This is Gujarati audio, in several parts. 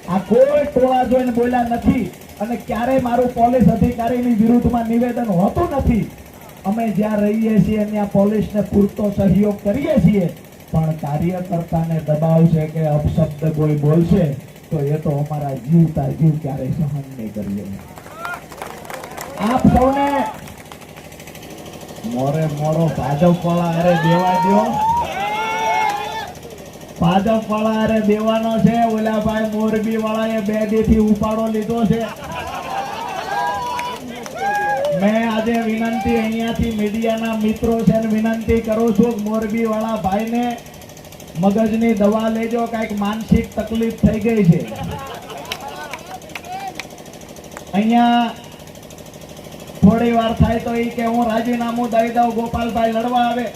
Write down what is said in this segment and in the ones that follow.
આ કોઈ ટોળા જોઈને બોલ્યા નથી અને ક્યારેય મારું પોલીસ અધિકારીની વિરુદ્ધમાં નિવેદન હોતું નથી. અમે જ્યાં રહીએ છીએ ત્યાં પોલીસને પૂરતો સહયોગ કરીએ છીએ, પણ કાર્યકર્તાને દબાવ છે કે અપશબ્દ કોઈ બોલશે તો એ તો અમારા જીવતા જીવ ક્યારેય સહન નહીં કરીએ. આપ સૌને મોરે મોરો ભાજપ વાળા અરે દેવા દો, ભાજપ વાળા અરે દેવાનો છે. ઓલા ભાઈ મોરબી વાળાએ 2 દી થી ઉપાડો લીધો છે. મેં આજે વિનંતી અહીંયાથી મીડિયાના મિત્રો છે વિનંતી કરું છું કે મોરબી વાળા ભાઈને મગજની દવા લેજો, કઈક માનસિક તકલીફ થઈ ગઈ છે. અહીંયા થોડી વાર થાય તો એ કે હું રાજીનામું દઈ દઉં, ગોપાલભાઈ લડવા આવે.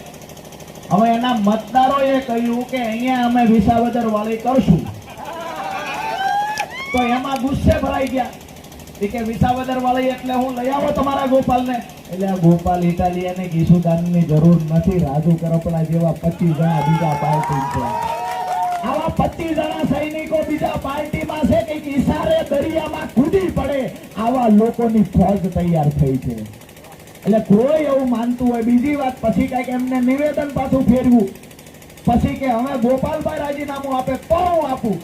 હવે એના મતદારોએ કહ્યું કે અહીંયા અમે વિસાવદર વાળી કરશું, તો એમાં ગુસ્સે ભરાઈ ગયા કે વિસાવદર વાળી એટલે હું લઈ આવો તમારા ગોપાલને. એટલે આ ગોપાલ ઇટાલિયાને ગીસુદાનની જરૂર નથી. રાજુ કરપડા જેવા 25 જણા બીજા પાર્ટી છે. આવા 25 જણા સૈનિકો બીજા પાર્ટીમાં છે કે ઈશારે દરિયામાં કૂદી પડે આવા લોકોની ફોજ તૈયાર થઈ છે. એટલે કોઈ એવું માનતું હોય. બીજી વાત, પછી કઈક એમને નિવેદન પાછું ફેરવું, પછી કે હવે ગોપાલભાઈ રાજીનામું આપે તો હું આપું.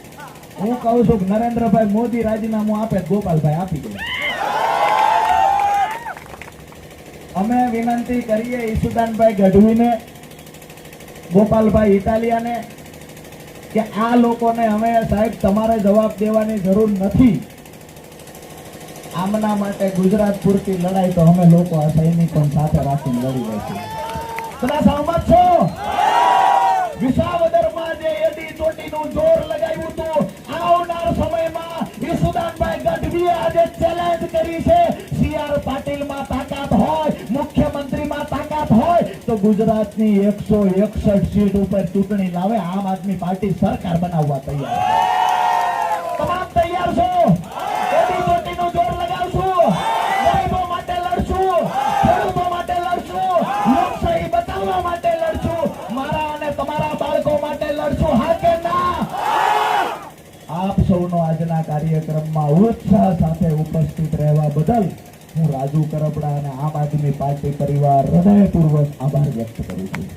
હું કહું છું કે નરેન્દ્રભાઈ મોદી રાજીનામું આપે, ગોપાલભાઈ આપી દે. અમે વિનંતી કરીએ ઈશુદાનભાઈ ગઢવીને, ગોપાલભાઈ ઇટાલિયાને કે આ લોકોને હવે સાહેબ તમારે જવાબ દેવાની જરૂર નથી. આમના માટે ગુજરાત પૂરતી લડાઈ તો અમે લોકો આ સૈનિકો સાથે રાખીને લડી લઈશું. બધા સહમત છો? વિસાવદરમાં જે એડી ચોટીનું જોર લગાવ્યું હતું, આવનાર સમયમાં ઈશુદાનભાઈ ગઢવીએ આજે ચેલેન્જ કરી છે. CR પાટીલમાં તાકાત હોય, મુખ્યમંત્રીમાં તાકાત હોય તો ગુજરાતની 161 સીટ ઉપર ચૂંટણી લાવે આમ આદમી પાર્ટી સરકાર બનાવવા તૈયાર. તમામ તૈયાર છો? એડી ચોટીનું જોર લગાવશું, ગરીબો માટે લડશું, ખેડૂતો માટે લડશું, લોકશાહી બચાવવા માટે લડશું, મારા અને તમારા બાળકો માટે લડશું. હા કે ના? આપ સૌનો આજના કાર્યક્રમમાં ઉત્સાહ સાથે ઉપસ્થિત રહેવા બદલ હું રાજુ કરપડા અને આમ આદમી પાર્ટી પરિવાર હૃદયપૂર્વક આભાર વ્યક્ત કરું છું.